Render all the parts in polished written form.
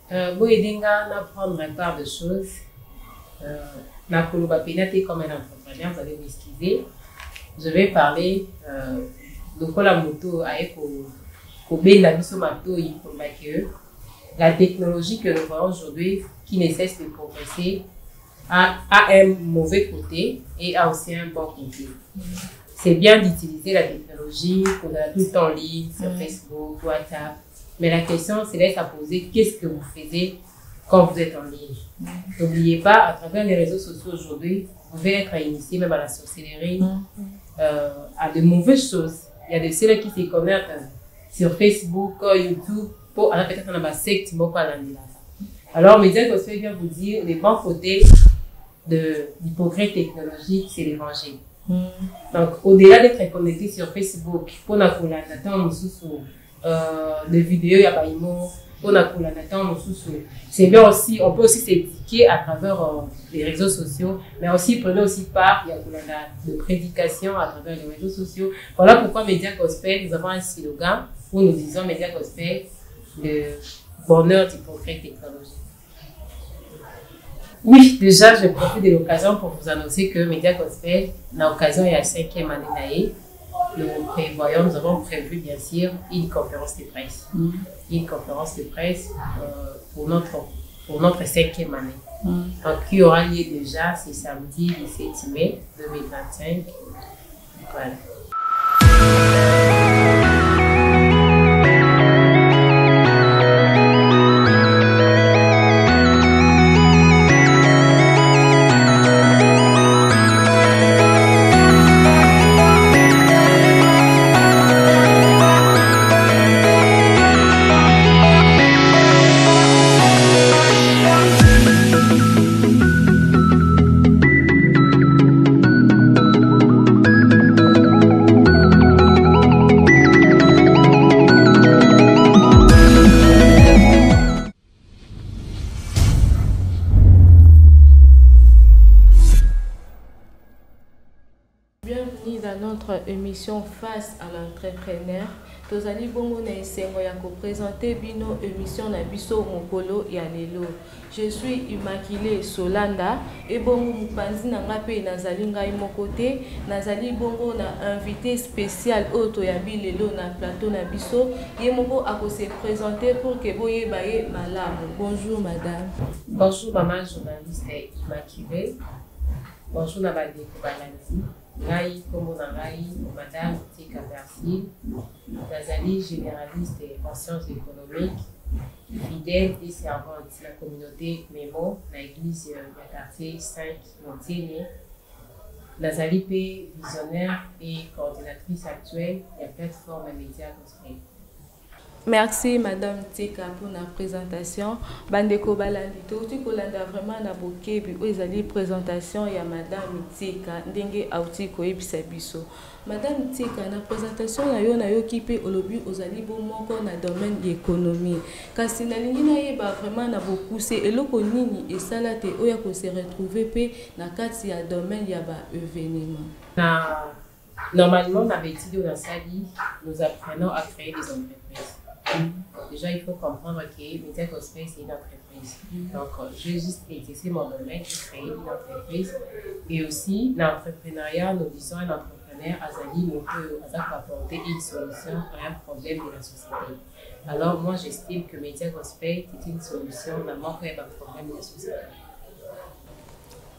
Bon, Edenga, apprendre un part de choses. Na Koloba Penate comme un entrepreneur, vous allez m'excuser. Je vais parler de la moto avec la technologie que nous voyons aujourd'hui, qui ne cesse de progresser, a un mauvais côté et a aussi un bon côté. C'est bien d'utiliser la technologie pour tout le temps en ligne, sur Facebook, WhatsApp. Mais la question, c'est d'être à poser qu'est-ce que vous faisiez quand vous êtes en ligne. N'oubliez pas, à travers les réseaux sociaux aujourd'hui, vous pouvez être initié même à la sorcellerie, à de mauvaises choses. Il y a de ceux qui se connectent sur Facebook, YouTube, pour peut-être dans ma secte, alors, Média Gospel vient vous dire les bons côtés de l'hypocrite technologique, c'est l'évangile. Donc, au-delà d'être connecté sur Facebook, pour la de vidéos, il y a pas c'est bien aussi, on peut aussi s'éduquer à travers les réseaux sociaux, mais aussi prenez aussi part, il y a de prédication à travers les réseaux sociaux. Voilà pourquoi Média Gospel, nous avons un slogan où nous disons Média Gospel, le bonheur d'hypocrite technologique. Oui, déjà, je profite de l'occasion pour vous annoncer que Média Gospel, dans l'occasion, il y a 5e année, nous avons prévu bien sûr une conférence de presse. Une conférence de presse pour notre 5e année. Donc, qui aura lieu déjà, c'est samedi 17 mai 2025. Voilà. Émission face à l'entrepreneur. Tozali bongo na esengo ya ko présenter bino émission na biso mokolo ya lelo. Je suis Immaculée Solanda et bongo mupanzi na ngape nazali ngai mokote nazali bongo na invité spécial auto ya bilelo na plateau na biso ye moko ako se présenter pour que boye baye malamu. Bonjour madame. Bonjour maman journaliste Immaculée. Bonjour na bande Kobalandi. Ngai, comme on a madame Tika Merci, Nazali, généraliste en sciences économiques, fidèle et servante de la communauté Memo, l'église du quartier 5 Montier. Nazali P, visionnaire et coordinatrice actuelle de la plateforme Média Gospel. Merci Madame Tika pour la présentation. Bandeko Balandi, tu kolanda vraiment na bokebi ezali présentation ya Madame Tika ndenge auti ko ebisa biso. Madame Tika na présentation na yo kipe olobi ozali bo moko na domaine de l'économie. Kasi na lingi na yeba vraiment na bopousser eloko nini esala te oya ko se retrouver pe na kati ya domaine ya ba événement. Normalement dans l'étude dans sa vie, nous apprenons à créer des entreprises. Déjà, il faut comprendre que Média Gospel, c'est une entreprise. Donc, j'ai juste exercé mon domaine, j'ai créé une entreprise. Et aussi, l'entrepreneuriat, nous disons un entrepreneur, Azali, peut apporter une solution à un problème de la société. Alors, moi, j'estime que Média Gospel est une solution dans un problème de la société.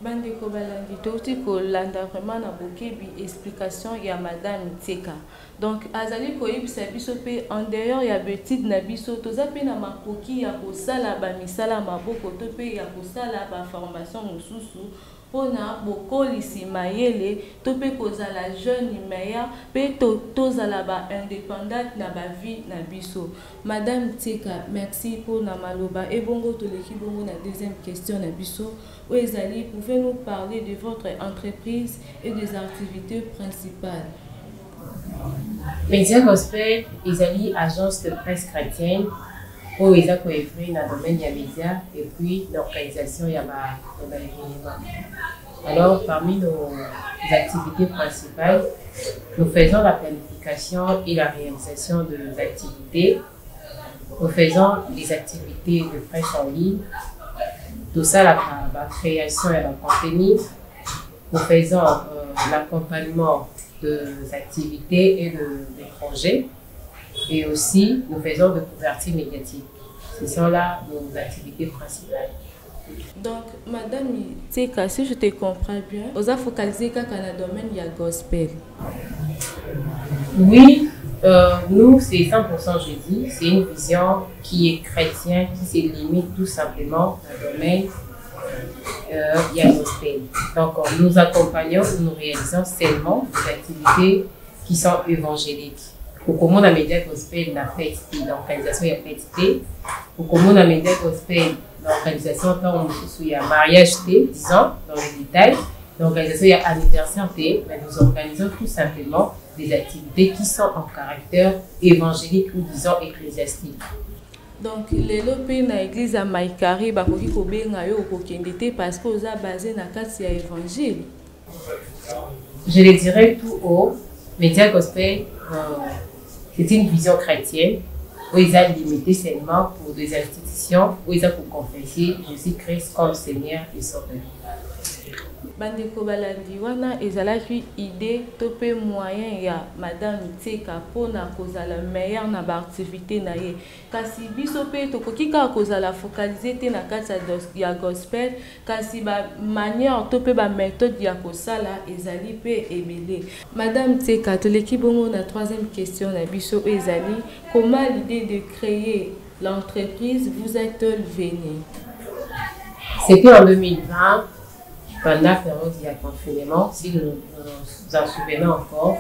Bandeko Balandi, toti ko landa vraiment na bokebi explication ya Madame Tika. Donc azali ko yebisa biso pe en dehors ya betide na biso toza pe na makoki ya ko sala ba misala maboko to pe ya ko sala ba formation mosusu pona bokolisi mayele to pe kozala jeune meilleur pe tozala ba indépendante na ba vie na biso. Madame Tika, merci pour na maloba et bongo to leki bongo na deuxième question na biso. Ezali, pouvez-nous parler de votre entreprise et des activités principales? Média Gospel, Ezali, agence de presse chrétienne, où ils ont coécrit dans le domaine des médias et puis l'organisation y a l'événement. Alors, parmi nos activités principales, nous faisons la planification et la réalisation des activités. Nous faisons des activités de presse en ligne. Tout ça, la création et la contenu. Nous faisons l'accompagnement des activités et des projets. Et aussi, nous faisons de couverture médiatique. Ce sont là nos activités principales. Donc, Madame Tseka, si je te comprends bien, vous avez focalisé quand dans le domaine il y a gospel. Oui, nous, c'est 100%, je dis, c'est une vision qui est chrétienne, qui se limite tout simplement dans le domaine il y a gospel. Donc, nous accompagnons, nous réalisons seulement des activités qui sont évangéliques. Pour comment on a média gospel, la fête, l'organisation, il y a fête, pour comment on a média gospel, l'organisation, quand il y a mariage, disons, dans les détails, l'organisation, il y a anniversaire, mais nous organisons tout simplement des activités qui sont en caractère évangélique ou disons ecclésiastique. Donc, les lopés dans l'église à Maïkari, parce que vous êtes basé dans le cadre de l'évangile. Je le dirais tout haut, média gospel, c'est une vision chrétienne où ils ont limité seulement pour des institutions où ils ont pour confesser Jésus-Christ comme Seigneur et Sauveur. Bandeko balandi wana ezalaki idée topé moyen ya Madame Tseka pona kozala meilleur na ba activité na ye kasi biso pe tokoki ka kozala focaliser te na kati ya gospel kasi ba manière topé ba méthode ya kosala ezali pe ebele. Madame Tseka toleki bongo na troisième question na biso ezali comment l'idée de créer l'entreprise vous est-elle venue? C'était en 2020. Pendant la période du confinement, si nous nous en souvenons encore,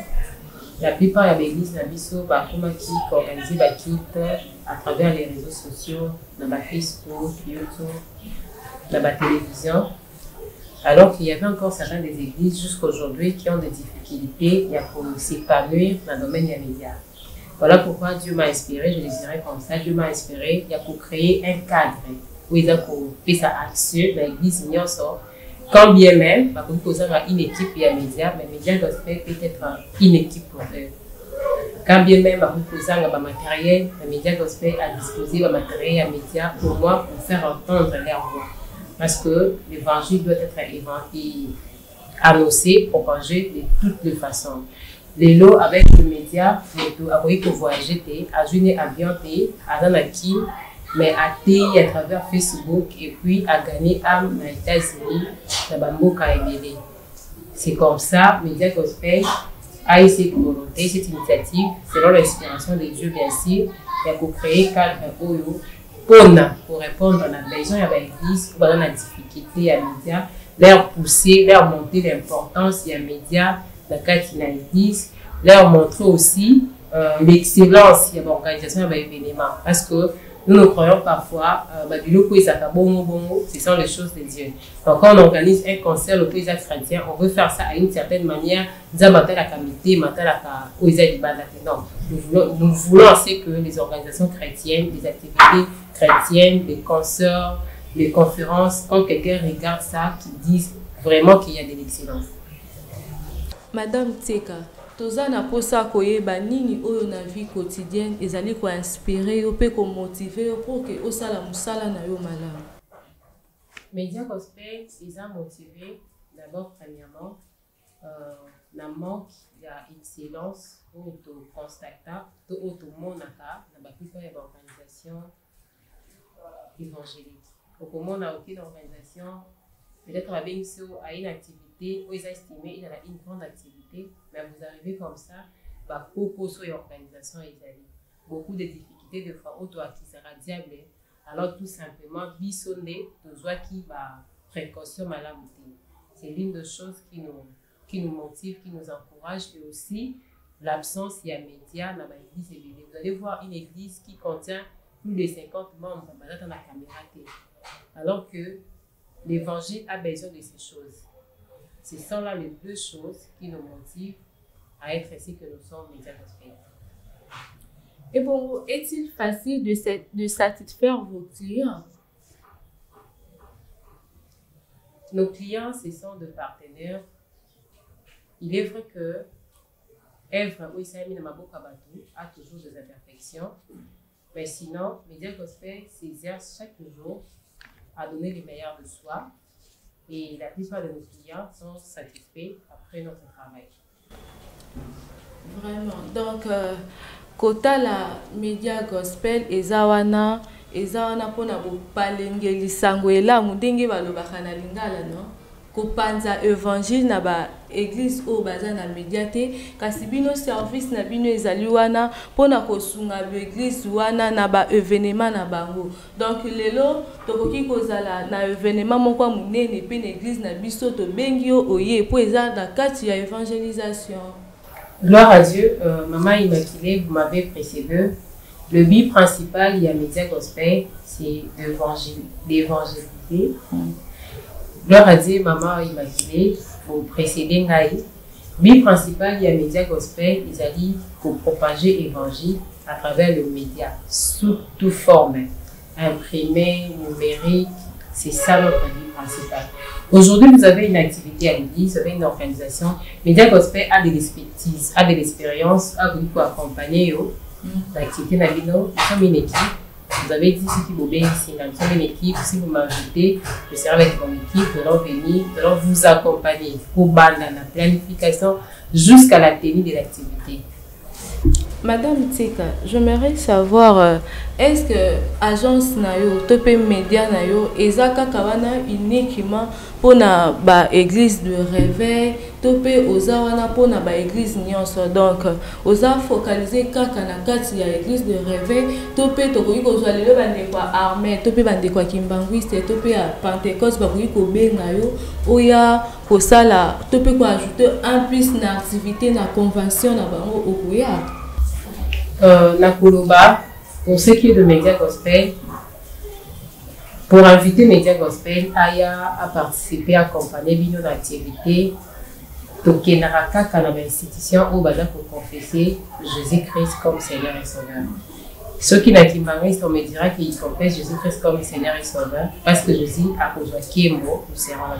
la plupart des églises n'ont pas organisé des kits à travers les réseaux sociaux, dans Facebook, YouTube, dans la télévision. Alors qu'il y avait encore certaines des églises jusqu'à aujourd'hui qui ont des difficultés pour s'épanouir dans le domaine des médias. Voilà pourquoi Dieu m'a inspiré, je le dirais comme ça, Dieu m'a inspiré pour créer un cadre où il a fait sa action dans l'église sort. Quand bien même, par contre, vous avez une équipe et un média, mais les médias doivent peut-être une équipe pour eux. Quand bien même, par contre, vous avez un matériel, les médias doivent à disposer un matériel et un média pour moi, pour faire entendre leur voix. Parce que l'évangile doit être annoncé, propagé de toutes les façons. Les lots avec le média, après que vous voyagez, à jouer à bien, à dans la qui, mais à travers Facebook et puis à gagner à les États-Unis, c'est comme ça, Média Gospel a essayé de volonté cette initiative, selon l'inspiration de Dieu, bien sûr, et pour créer cadre pour répondre à la besoin de l'église, pour la difficulté à médias, leur pousser, leur montrer l'importance des médias, dans le cadre de l'église, leur montrer aussi l'excellence de l'organisation de l'événement. Parce que nous croyons parfois, ce sont les choses de Dieu. Donc, quand on organise un concert, le pays chrétien, on veut faire ça à une certaine manière. Nous voulons aussi que les organisations chrétiennes, les activités chrétiennes, les concerts, les conférences, quand quelqu'un regarde ça, qu'ils disent vraiment qu'il y a de l'excellence. Madame Tseka, tozana posa koyeba nini oyo na vie quotidienne ezali ko inspirer yo pe ko motiver yo pour que osala musala na yo malamu. Média Gospel, ils ont motivé d'abord premièrement na manque ya excellence ou to constata to automonaka na ba plupart des organisations évangéliques. Au comment on a aucune organisation peut-être avec une activité où ils ont estimé il y a une grande activité, mais vous arrivez comme ça, pour sur l'organisation, beaucoup de difficultés de fois auto qui sera diable. Alors tout simplement, bisonner, de joie qui va précaution maladie. C'est l'une des choses qui nous motive, qui nous encourage, et aussi l'absence il y a médias dans l'église. Vous allez voir une église qui contient plus de 50 membres dans la caméra. Alors que l'évangile a besoin de ces choses. Ce sont là les deux choses qui nous motivent à être ici que nous sommes Média Gospel. Et bon, est-il facile de satisfaire vos clients? Nos clients, ce sont des partenaires. Il est vrai que Èvre Ouissami Namabokabatu a toujours des imperfections, Mais sinon, Média Gospel s'exerce chaque jour à donner le meilleur de soi. Et la plupart de nos clients sont satisfaits après notre travail. Vraiment. Donc, kota la Média Gospel ezawana pona bo palengeli sangoela mundenge balobaka na lingala no kopanza évangile na ba église o baza na médiate kasi bino service na bino ezali wana pona kosunga ba église wana na ba événement na bango. Donc lelo tokoki kozala na événement moko munene pe na église na biso to bengi o oye po eza na kati ya évangélisation. Gloire à Dieu, Maman Immaculée, vous m'avez précédé. Le but principal, il y a Média Gospel, c'est d'évangéliser. Gloire à Dieu, Maman Immaculée, vous précédez Ngaï. Le but principal, il y a Média Gospel, ils allaient pour propager l'évangile à travers le média, sous toute forme, imprimé, numérique, c'est ça notre but principal. Aujourd'hui, vous avez une activité à l'église, vous avez une organisation. Média Gospel a de l'expertise, a de l'expérience, a voulu pour accompagner l'activité Nabino. Nous sommes une équipe. Vous avez dit ce qui vous bien ici. Nous sommes une équipe. Si vous m'invitez, je serai avec mon équipe. Nous allons venir, nous allons vous accompagner pour la planification jusqu'à la tenue de l'activité. Madame Tseka, j'aimerais savoir, est-ce que l'agence Nayo, Topé Média Nayo, Ezaka Kawana uniquement pour la église de réveil, Topé Ozawana pour la église Nyonso. Donc, Oza focalisé Kaka na kati ya église de réveil, Topé Tokoyi Kozwale le bandekwa armée, Topé bandekwa Kimbanguiste, Topé à Pentecôte, Bakoyi Kobe Nayo, Oya Kosala, Topé ko ajouter un plus na activité na convention na bango Okuya. Nakoloba, pour ce qui est de Média Gospel, pour inviter Média Gospel à participer, à accompagner nos activités, toke naraka kana institution au baza pour confesser Jésus-Christ comme Seigneur et Sauveur. Ceux qui n'acquièrent on me dira qu'ils confessent Jésus-Christ comme Seigneur et Sauveur parce que Jésus a besoin qui est mort, nous serons là,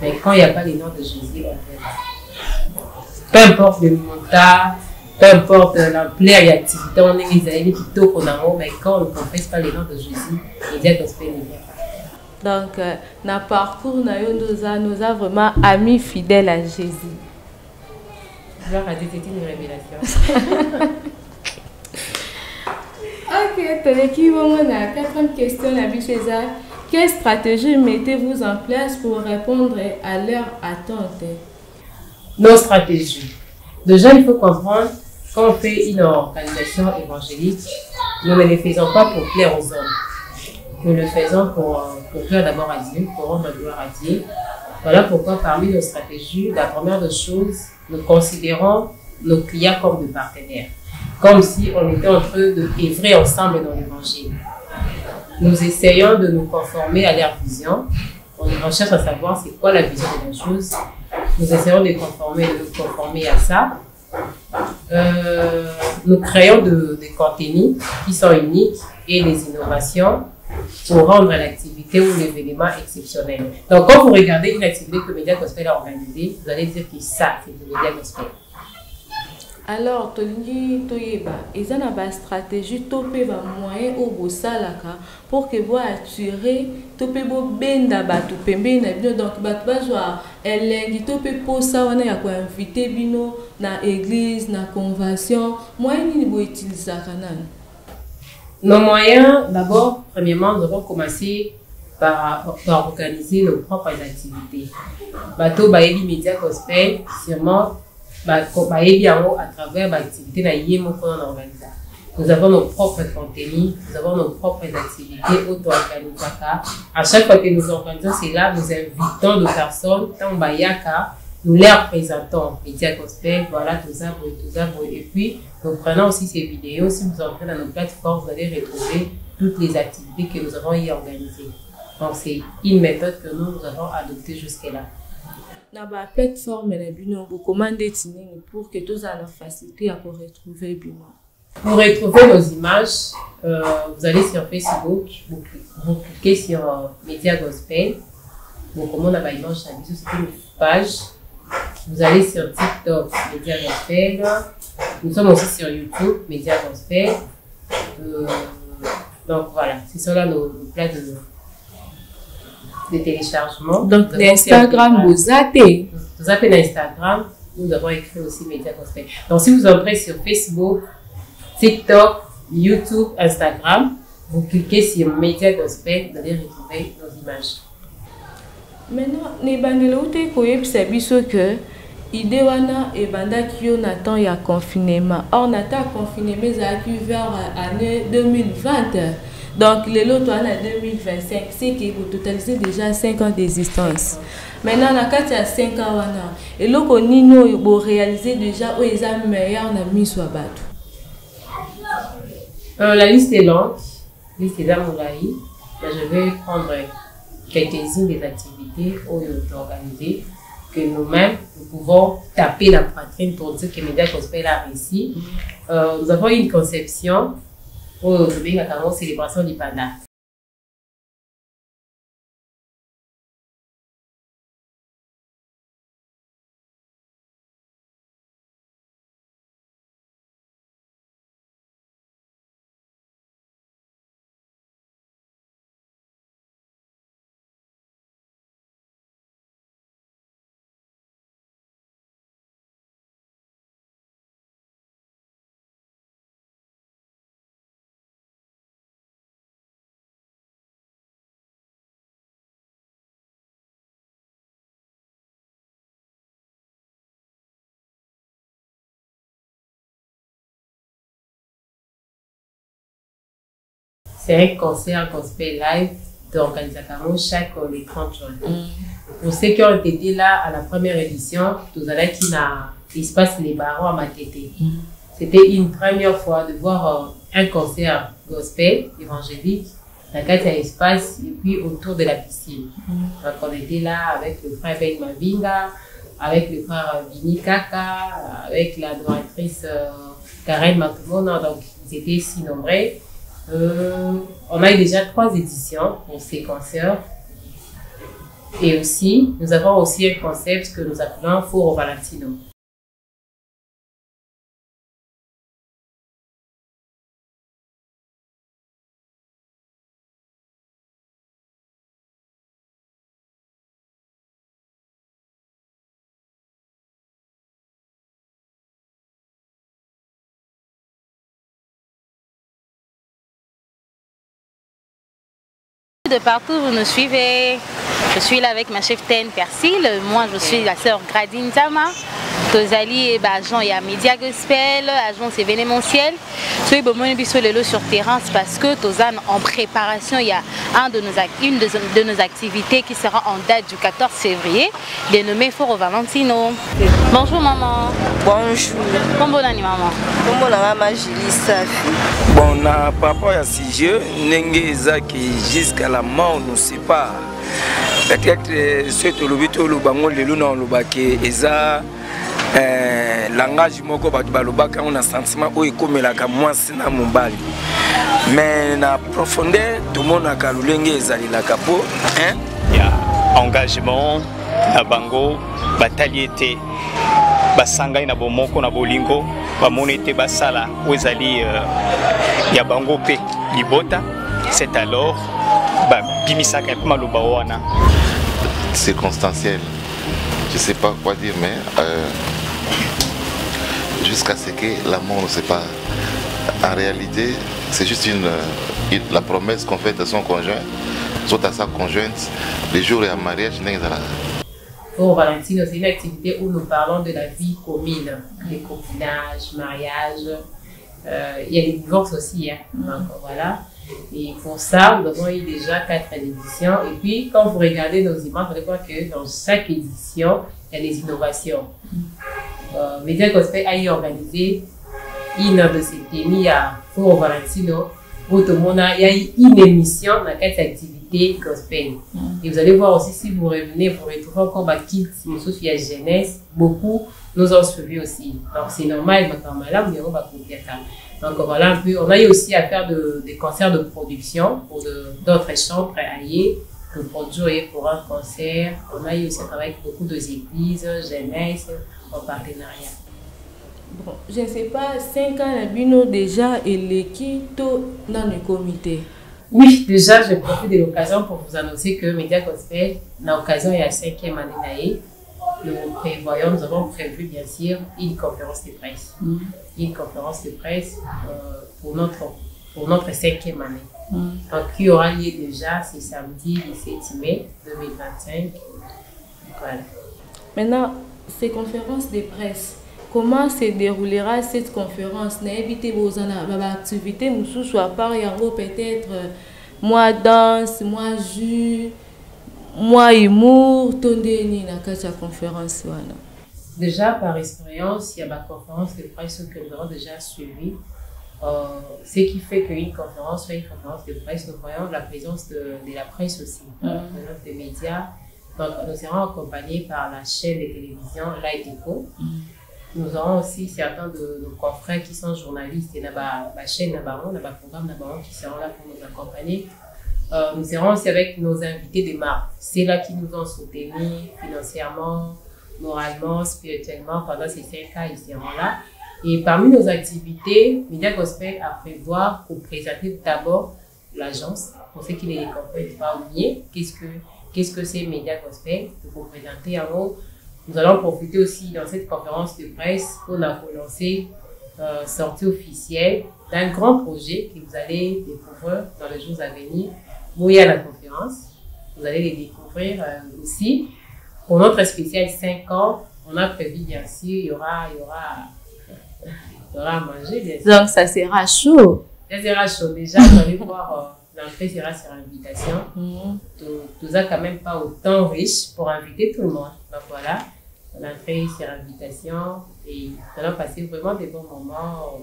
mais quand il n'y a pas le nom de Jésus, on fait peu importe le montant, peu importe l'ampleur et l'activité, on est les amis qui toquent en haut, mais quand on ne confesse pas le nom de Jésus, Média Gospel ne vient pas. Donc, dans le parcours, nous avons vraiment amis fidèles à Jésus. Gloire à Dieu, c'était une révélation. Ok, Toleki, la quatrième question, la vie César. Quelle stratégie mettez-vous en place pour répondre à leurs attentes? Nos stratégies. Déjà, il faut comprendre quand on fait une organisation évangélique, nous ne le faisons pas pour plaire aux hommes. Nous le faisons pour plaire d'abord à Dieu, pour rendre la gloire à Dieu. Voilà pourquoi parmi nos stratégies, la première des choses, nous considérons nos clients comme des partenaires. Comme si on était en train d'œuvrer ensemble dans l'évangile. Nous essayons de nous conformer à leur vision. On cherche à savoir c'est quoi la vision de la chose. Nous essayons de nous conformer à ça. Nous créons des contenus qui sont uniques et des innovations pour rendre l'activité ou l'événement exceptionnel. Donc, quand vous regardez une activité que Média Gospel a organisée, vous allez dire que ça, c'est du Média Gospel. Alors, Tolingi Toyeba, ils ont une stratégie, topé va moyen au Bosalaka pour que vous attirer, topé bo benda batu pembe na bino donc batu bazwa elengi topé pour ça on a quoi inviter bino na église na convention moyen ni bo utiliser kanana. Nos moyens, d'abord, premièrement, nous avons commencé par organiser nos propres activités. Bateau Baébi Média Gospel, sûrement. À travers l'activité nous avons nos propres contenus, nous avons nos propres activités auto-organisées. À chaque fois que nous organisons cela, nous invitons des personnes, nous leur présentons Média Gospel, voilà tout ça, et puis nous prenons aussi ces vidéos. Si vous entrez dans nos plateformes, vous allez retrouver toutes les activités que nous avons y organisées. Donc c'est une méthode que nous avons adoptée jusque-là. Dans la plateforme, vous commandez pour que tous aient la facilité à retrouver Bino. Pour retrouver nos images, vous allez sur Facebook, vous cliquez sur Média Gospel, vous commandez la image sur une page. Vous allez sur TikTok, Média Gospel. Nous sommes aussi sur YouTube, Média Gospel. Donc voilà, ce sont là nos plats de téléchargement. Donc Instagram, vous zappez. Vous appelez Instagram, nous avons écrit aussi Média Gospel. Donc si vous entrez sur Facebook, TikTok, YouTube, Instagram, vous cliquez sur Média Gospel, vous allez retrouver nos images. Maintenant, les bandits où tu connais, c'est biso que idée wana et banda qui on attend il y a confinement. Or on attend confinement vers l'année 2020. Donc les lots en 2025, c'est que vous totalisez déjà 5 ans d'existence. Maintenant on a 4 à 5 ans wana. Et là qu'on nous pour réaliser déjà où ils ont meilleur na mis soit battu. La liste est longue, la liste est d'amouraï, mais je vais prendre quelques-unes des activités organisées que nous-mêmes, nous pouvons taper la poitrine pour dire que Média Gospel a réussi. Nous avons eu une conception pour la célébration du Panda. C'est un concert gospel live d'Organisation chaque les 30 juin. Pour ceux qui ont été là à la première édition, tout à l'heure qui n'a espace les barons à Matete. C'était une première fois de voir un concert gospel évangélique dans un espace et puis autour de la piscine. Donc on était là avec le frère Ben Mavinga, avec le frère Vini Kaka, avec la donatrice Karen Matumona, donc ils étaient si nombreux. On a eu déjà 3 éditions pour ces concerts. Et aussi, nous avons aussi un concept que nous appelons Foro Valentino. De partout vous nous suivez. Je suis là avec ma chef Ten Persil. Moi je suis la sœur Gradine Tama. Tozali agent et à Média Gospel, agence événementielle. Soyez bon sur terrain parce que Tozan en préparation, il y a une de nos activités qui sera en date du 14 février, dénommée Foro Valentino. Bonjour maman. Bonjour. Comment bonne maman? Comment la maman Julie Safi? Bon, na papa ya sujet, n'enge zaki jusqu'à la mort nous sépare. Peut-être ce que le but le bango le luna le baké eza langage moko batu balobaka on a sentiment o ekomelaka mwasi na mobali. Mais na profondeur tout monde a kalulenge ezalilaka po hein ya engagement na bango bataliete basangai na bomoko na bolingo bamonete basala ozali ya bango pe libota. C'est alors bimisaka pe maloba wana circonstanciel. Je sais pas quoi dire, mais jusqu'à ce que l'amour ne sait pas. En réalité, c'est juste la promesse qu'on fait à son conjoint, soit à sa conjointe, les jours et à mariage, n'est-ce pas. Pour Valentino, c'est une activité où nous parlons de la vie commune, les copinages, mariage. Il y a des divorces aussi, hein. Donc voilà. Et pour ça, nous avons eu déjà 4 éditions. Et puis, quand vous regardez nos images, vous allez voir que dans chaque édition, il y a des innovations. Média Gospel a organisé une de ces thèmes à Foro Valentino où tout le monde a eu une émission dans 4 activités gospel. Et vous allez voir aussi, si vous revenez, vous retrouvez encore Kids, Moussoufia Jeunesse, beaucoup nous ont suivis aussi. Donc c'est normal, donc voilà un peu, on a eu aussi à faire des concerts de production pour d'autres chants alliés que produire pour un concert. On a eu aussi à travailler avec beaucoup d'églises, jeunesse, en partenariat. Bon, je ne sais pas, 5 ans, la bino déjà et l'équipe dans le comité. Oui, déjà, je profite de l'occasion pour vous annoncer que Média Gospel, l'occasion est à 5e année. Nous avons prévu bien sûr une conférence de presse. Une conférence de presse pour notre 5e année. Donc, qui aura lieu déjà, c'est samedi 17 mai 2025. Voilà. Maintenant, ces conférences de presse, comment se déroulera cette conférence? N'invitez vos activités, nous soit par peut-être moi danse, moi jus, moi humour, tondé dans la conférence. Voilà. Déjà par expérience, il y a ma conférence de presse que nous avons déjà suivie. Ce qui fait qu'une conférence soit une conférence de presse, nous voyons la présence de la presse aussi, des médias. Donc, nous serons accompagnés par la chaîne de télévision Light-Eco. Nous aurons aussi certains de nos confrères qui sont journalistes et la chaîne Nabaron, le programme Nabaron qui seront là pour nous accompagner. Nous serons aussi avec nos invités de marque. C'est là qui nous ont soutenus financièrement, moralement, spirituellement pendant ces 5 ans, ils seront là. Et parmi nos activités, Média Gospel a prévoir pour présenter d'abord l'agence, pour ceux qui ne les comprennent pas oublier, qu'est-ce que c'est Média Gospel, pour présenter en haut. Nous allons profiter aussi dans cette conférence de presse pour lancer sortie officielle d'un grand projet que vous allez découvrir dans les jours à venir. Où il y a la conférence, vous allez les découvrir aussi. Pour notre spécial 5 ans, on a prévu bien sûr, il y aura à manger. Bien sûr. Donc ça sera chaud. Ça sera chaud. Déjà, vous allez voir, l'entrée sera sur invitation. Tout ça quand même pas autant riche pour inviter tout le monde. Donc voilà, l'entrée sur invitation et nous allons passer vraiment des bons moments.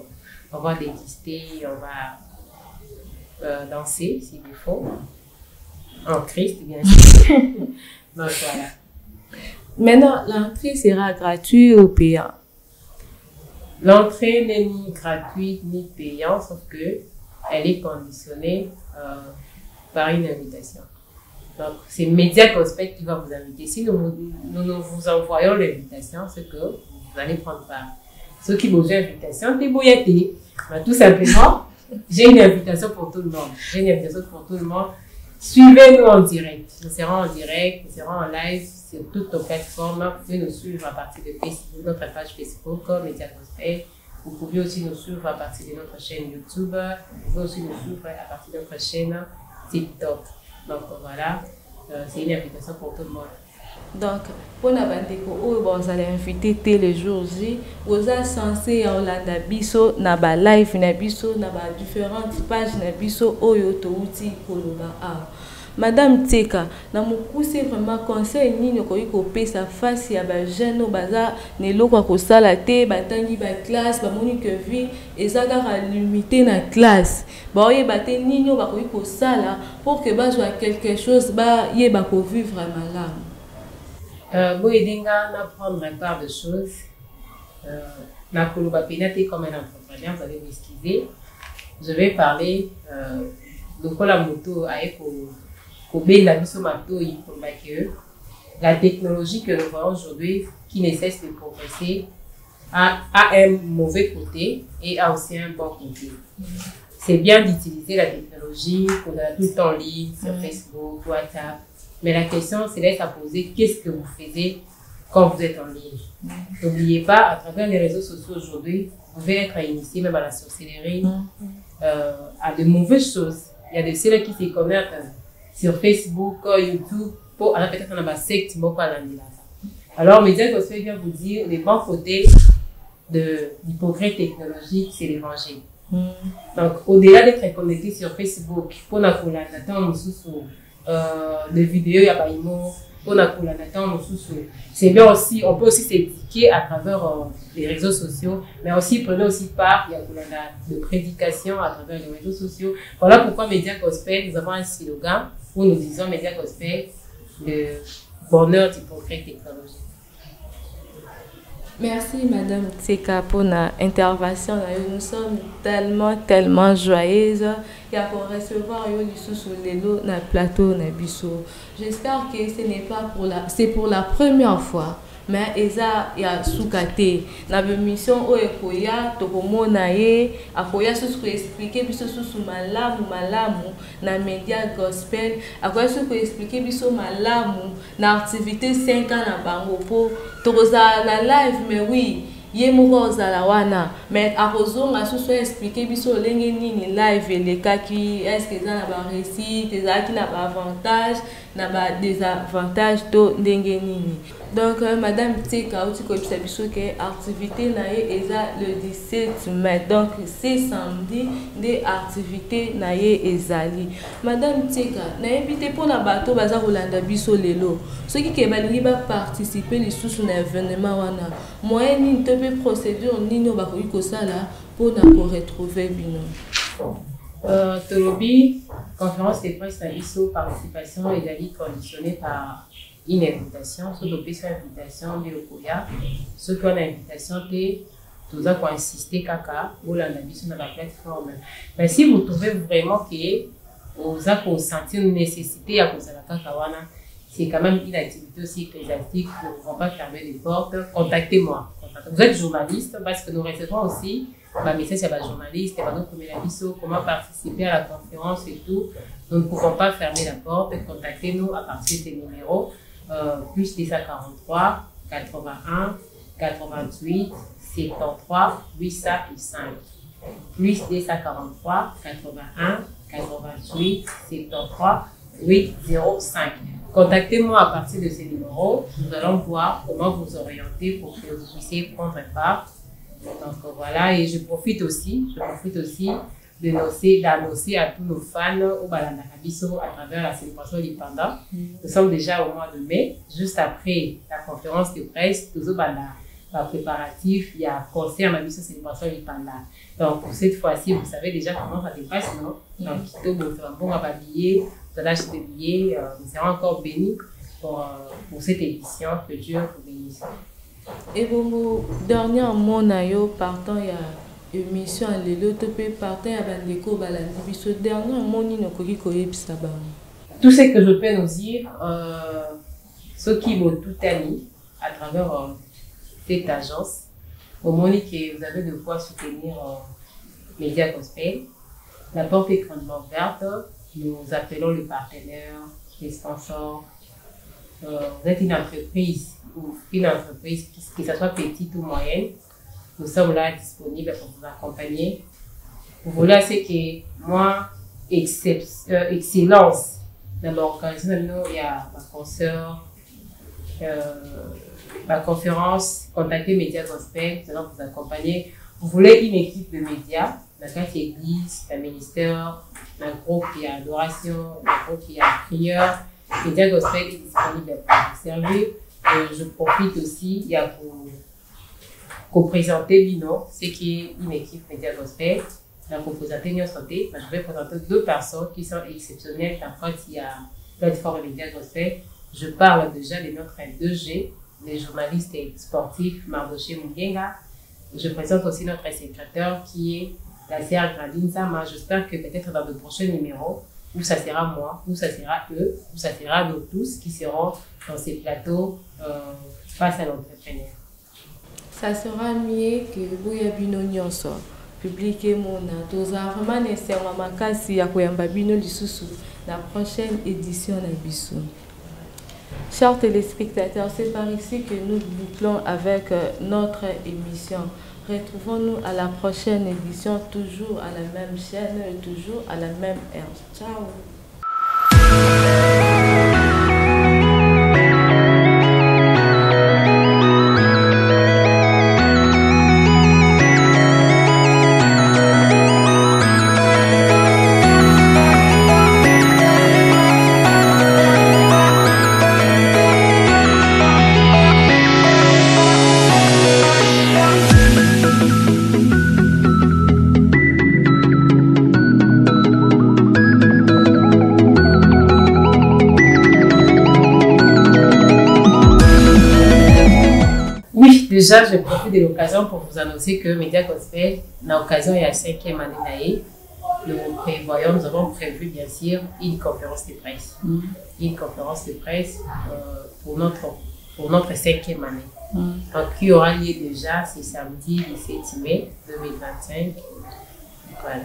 On va déguster, on va danser s'il le faut. En Christ, bien sûr. Donc voilà. Maintenant, l'entrée sera gratuite ou payante? L'entrée n'est ni gratuite ni payante, sauf que elle est conditionnée par une invitation. Donc, c'est Média Gospel qui va vous inviter. Si nous vous envoyons l'invitation, c'est que vous allez prendre part. Ceux qui vous ont l'invitation, débrouillez-vous. Tout simplement, j'ai une invitation pour tout le monde. J'ai une invitation pour tout le monde. Suivez-nous en direct. Nous serons en direct, nous serons en live sur toutes nos plateformes. Vous pouvez nous suivre à partir de Facebook, notre page Facebook, Média Gospel. Vous pouvez aussi nous suivre à partir de notre chaîne YouTube. Vous pouvez aussi nous suivre à partir de notre chaîne TikTok. Donc voilà, c'est une invitation pour tout le monde. Donc, pour la vous allez inviter les jours vous êtes censé Hollanda biso na ba live na biso na ba différentes pages na biso oyo to uti koloba a. Madame Teka, na mokusi vraiment conseil nini ko pesa face ya ba jeune baza ne lokwa ko sala te batangi ba classe ba moni que vie ezaka limité na classe. Ba oye baté nini ba ko sala pour que ba soit quelque chose ba ye ba ko vivre malamu. Bon, Edenga n'apprendre part de choses. Ma Koloba Pénaté comme un entrepreneur, vous allez m'excuser. Je vais parler de la moto avec la technologie que nous voyons aujourd'hui qui ne cesse de progresser a un mauvais côté et a aussi un bon côté. C'est bien d'utiliser la technologie pour tout le temps en ligne sur Facebook, WhatsApp. Mais la question, c'est d'être à poser, qu'est-ce que vous faisiez quand vous êtes en ligne? N'oubliez pas, à travers les réseaux sociaux aujourd'hui, vous pouvez être initié même à la sorcellerie, à de mauvaises choses. Il y a des ceux qui se connectent sur Facebook, YouTube, pour peut-être dans la secte, alors, Média Gospel vient vous dire les bons côtés du progrès technologique, c'est l'évangile. Donc, au-delà d'être connecté sur Facebook, pour la des vidéos, il y a pas c'est bien aussi, on peut aussi s'éduquer à travers les réseaux sociaux, mais aussi prenez aussi part, il y a de prédication à travers les réseaux sociaux. Voilà pourquoi Média Gospel, nous avons un slogan où nous disons Média Gospel, le bonheur du progrès technologique. Merci Madame Tseka pour l'intervention. Nous sommes tellement joyeuses pour recevoir sur le plateau Nabiso. J'espère que ce n'est pas c'est pour la première fois mais eza ya sukate na mission o ekoya tokomona ye akoya susu expliquer biso susu malamu na media gospel akoya susu expliquer biso malamu na activité 5 ans na bango po tokoza na live mais oui ye moko ozala wana mais akozonga susu expliquer biso lenge nini live elekaki est-ce que eza na ba réussite ezalaki na ba avantage na ba désavantage to ndenge nini. Donc madame Tika outi koyebisa biso ke activité na ye eza le 17 mai, donc c'est samedi nde activité na ye ezali. Madame Tika nayebi te mpona bato baza kolanda biso lelo soki ke balingi baparticipe lisusu na événement wana moyen nini to mpe procédure nini bakoki kosala mpona koretrouve bino. Tolobi conférence de presse na biso participation ezali conditionnée par une invitation, sur invitation de Okoya, ce qu'on a invitation, tout ça pour insister kaka, ou la sur la plateforme. Mais si vous trouvez vraiment que vous avez senti une nécessité à cause de la kakawana, c'est quand même une activité aussi ecclésiastique, nous ne pouvons pas fermer les portes, contactez-moi. Vous êtes journaliste parce que nous recevons aussi ma message à la journaliste, comment participer à la conférence et tout. Nous ne pouvons pas fermer la porte, contactez-nous à partir des numéros. Plus 243 81 88 73 805 plus 243 81 88 73 805. Contactez-moi à partir de ces numéros. Nous allons voir comment vous orienter pour que vous puissiez prendre part. Donc voilà, et je profite aussi d'annoncer à tous nos fans au Balanda Kabiso à travers la célébration du Panda. Nous sommes déjà au mois de mai, juste après la conférence de presse, tous au Balanda préparatif, il y a concert à la célébration du Panda. Donc pour cette fois-ci, vous savez déjà comment ça se passe, non? Donc tout le monde fait un bon habillé, vous allez acheter des billets, nous serons encore bénis pour cette édition, que Dieu vous bénisse. Et bon, dernièrement, partant, il y a émission à l'élo, tu peux partir à Bandeko, Balandi, biso dernièrement, il y a tout ce que je peux nous dire, ceux qui m'ont tout ami à travers cette agence, au moment que vous avez de quoi soutenir Média Gospel, la porte est grandement ouverte, nous appelons les partenaires, les sponsors. Vous êtes une entreprise, que ce soit petite ou moyenne, nous sommes là disponibles pour vous accompagner. Vous voulez c'est que moi, excellence dans l'organisation, il y a ma consoeur, ma conférence, contactez Média Gospel, nous allons vous accompagner. Vous voulez une équipe de médias, dans chaque église, un ministère, un groupe qui a adoration, un groupe qui a prière. Média Gospel est disponible pour vous servir. Je profite aussi pour présenter Bino, c'est qui est une équipe Média Gospel. Pour présenter une santé, je vais présenter deux personnes qui sont exceptionnelles quand il y a plateforme Média Gospel. Je parle déjà de notre 2G, des journalistes et sportifs Mardoché Mugenga. Je présente aussi notre secrétaire qui est la sœur Gradine Sama. J'espère que peut-être dans de prochains numéros, où ça sera moi, où ça sera eux, où ça sera nous tous qui seront dans ces plateaux face à l'entrepreneur. Ça sera mieux que vous y bino nyonso publier mon toza vraiment nécessairement makasi ya koyamba bino lisusu la prochaine édition na biso. Chers téléspectateurs, c'est par ici que nous bouclons avec notre émission. Retrouvons-nous à la prochaine édition, toujours à la même chaîne, toujours à la même heure. Ciao. Déjà, je profite de l'occasion pour vous annoncer que Média Gospel, dans l'occasion, il y a 5e année, nous avons prévu bien sûr une conférence de presse. Une conférence de presse pour notre pour notre 5e année. Donc, qui aura lieu déjà, c'est samedi 17 mai 2025. Voilà.